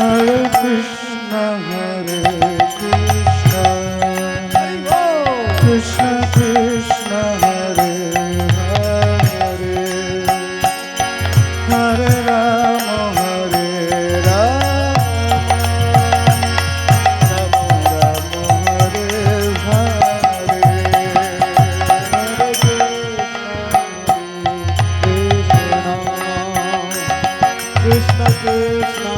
Hare Krishna, Hare Krishna, Krishna Krishna, Hare Hare, Hare Rama, Hare Rama, Rama Rama, Hare Hare, Hare Krishna, Krishna Krishna,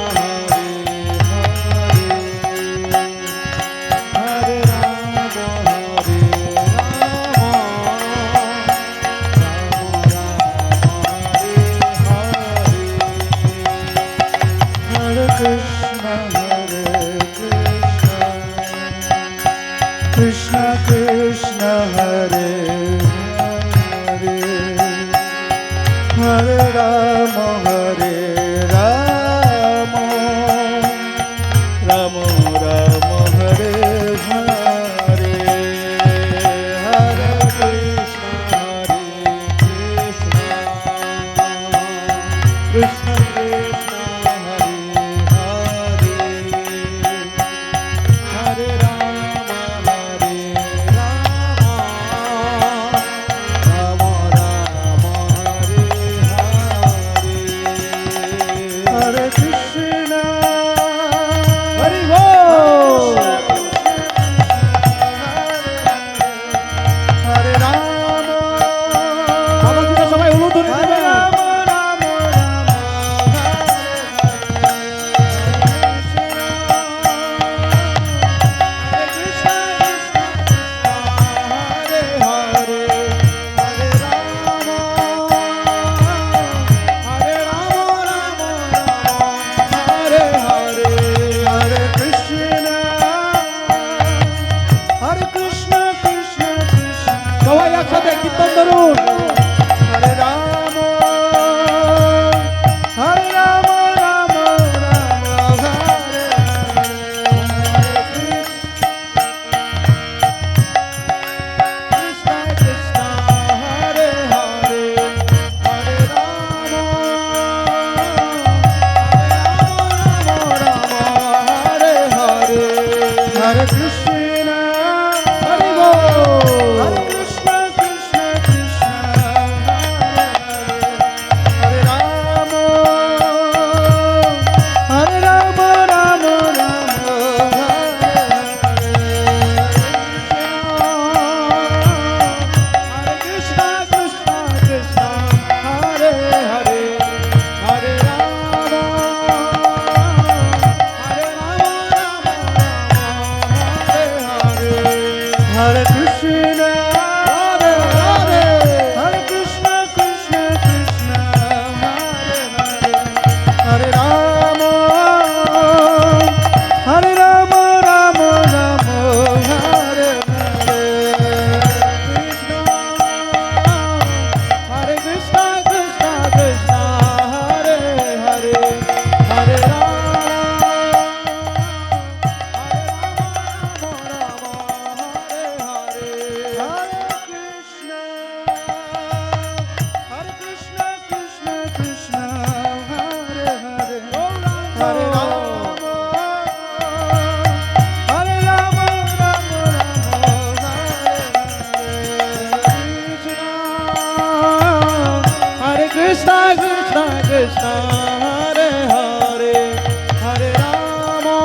Krishna Krishna, Hare Hare, Hare Rama, Hare Rama, Rama Rama, Hare Hare, Hare Krishna, Krishna Krishna, Hare Hare, Hare Rama, Hare Rama, Rama Rama, Hare Hare, Hare Krishna, Hare Bol, Hare Rama, আমাদের সবাই উলুধ্বনি দিবেন। সবাই একসাথে কীর্তন ধরুন। হরে রাম, হরে রাম, রাম রাম, হরে হরে, কৃষ্ণ কৃষ্ণ, হরে হরে, হরে রাম, রাম হরে হরে, হরে কৃষ্ণ, হরি বল, হরে কৃষ্ণ কৃষ্ণ কৃষ্ণ, হরে রাম, হরে রাম, রাম রাম, হরে কৃষ্ণ কৃষ্ণ কৃষ্ণ, হরে হরে, হরে রাম, হরে রাম, রাম রাম, হরে হরে, হরে কৃষ্ণ, হরে হরে, হরে কৃষ্ণ কৃষ্ণ কৃষ্ণ, হরে হরে, হরে রাম, হরে রাম, রাম রাম, হরে হরে, হরে কৃষ্ণ কৃষ্ণ কৃষ্ণ, হরে হরে, হরে Ram, Krishna Krishna Krishna, Hare Hare, Hare Rama,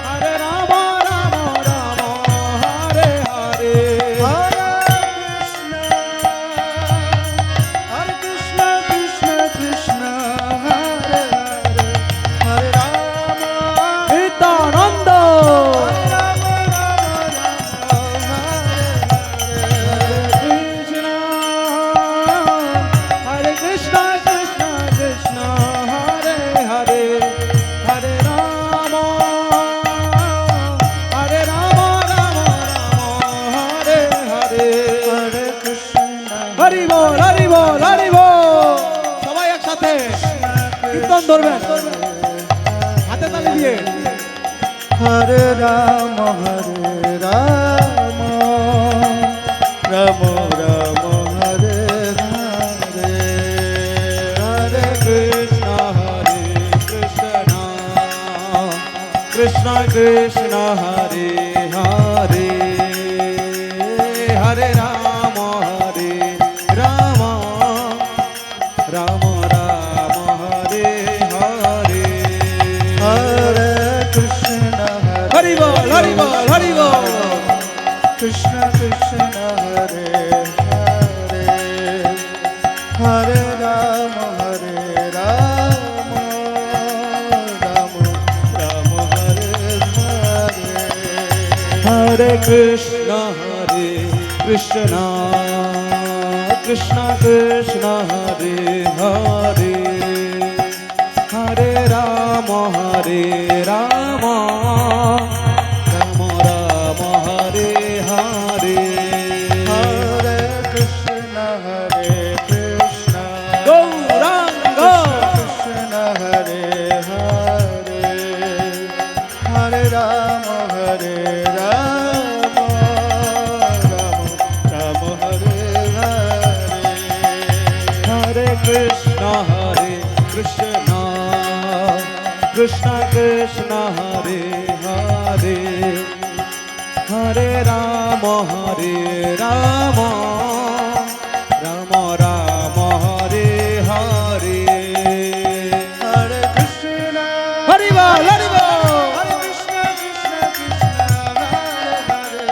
Hare Rama, Rama Rama, Hare Hare, Hare Krishna, Krishna Krishna, Hare Hare, Hare Rama, Nityananda, Krishna Krishna Krishna, Hare Hare, Hare Rama, Hare Rama, Rama Rama, Hare Hare, Hare Krishna, Hari Bol, Hari Bol, Hari Bol, সবাই একসাথে কীর্তন ধরবেন, হাতে তালি দিয়ে। হরে রাম, হরে Ram, Ram Ram, Hare Hare, Hare Krishna, Hare Krishna, Krishna Krishna Hare Hare Hare Rama Hare Rama Rama Rama Hare Hare Hare Krishna Hari Bol Hari Bol Hari Bol Krishna Krishna Hare Hare Hare Rama Hare Rama Rama Rama Hare Hare Hare Krishna Krishna Krishna Hare Hare Hare Rama Hare Rama Rama Rama Hare Hare Hare Krishna Gauranga Krishna Hare Hare Hare Rama Hare Rama Rama Rama Hare Hare Hare Krishna Krishna Krishna Hare Hare Hare Rama Hare Rama Rama Rama Hare Hare Hare Krishna Hari Bol Hari Bol Hare Krishna Krishna Krishna Hare Hare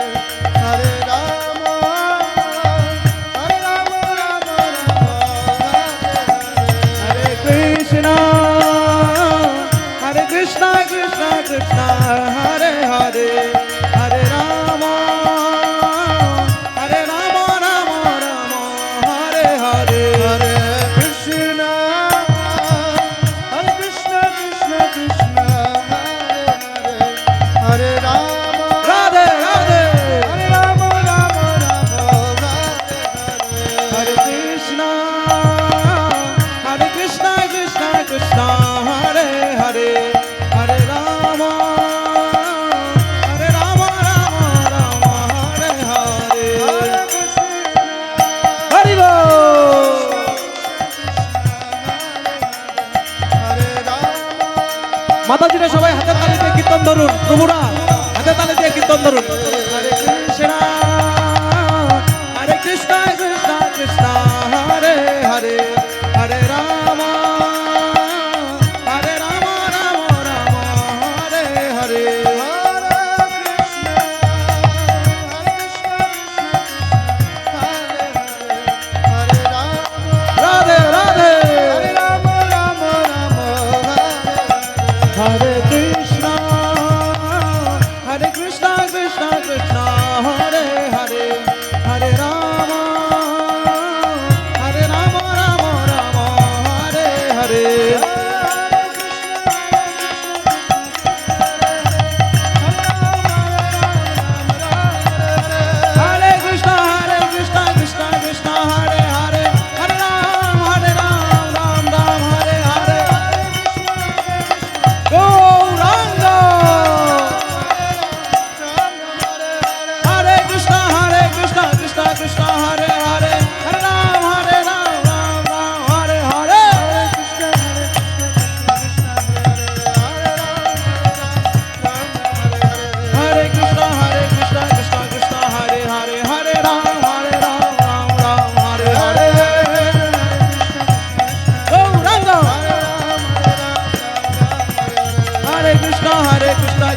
Hare Rama Hare Rama Rama Rama Hare Krishna Krishna Krishna Hare Hare Hare Rama Rama Rama Hare Hare Hare Krishna Krishna Krishna Hare Hare Hare Rama Radhe Radhe Hare Rama Rama Rama Hare Hare Krishna Krishna Krishna Hare Hare Hare Rama Rama Rama Hare Hare Hare Krishna Hari Bol Hare Rama মাতাজিরা সবাই হাতের তালি দিয়ে কীর্তন ধরুন প্রভুরা হাতের তালি দিয়ে কীর্তন ধরুন হরে কৃষ্ণ কৃষ্ণ কৃষ্ণ হরে হরে হরে রাম রাম রাম হরে হরে রাধে রাধে হরে কৃষ্ণ কৃষ্ণ কৃষ্ণ হরে হরে হরে রাম রাম রাম হরে হরে হরে কৃষ্ণ কৃষ্ণ কৃষ্ণ হরে হরে হরে রাম রাম রাম হরে হরে গৌরাঙ্গ হরে কৃষ্ণ কৃষ্ণ কৃষ্ণ হরে হরে হরে রাম রাম রাম হরে হরে হরে কৃষ্ণ কৃষ্ণ কৃষ্ণ হরে হরে হরে রাম রাম রাম হরে হরে গৌরাঙ্গ হরে কৃষ্ণ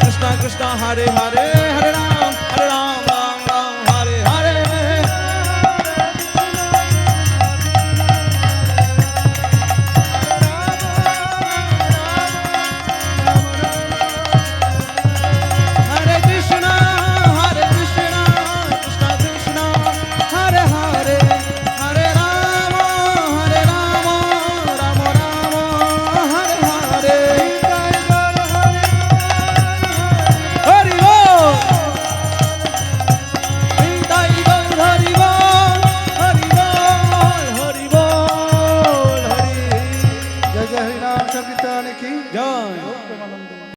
কৃষ্ণ কৃষ্ণ হরে হরে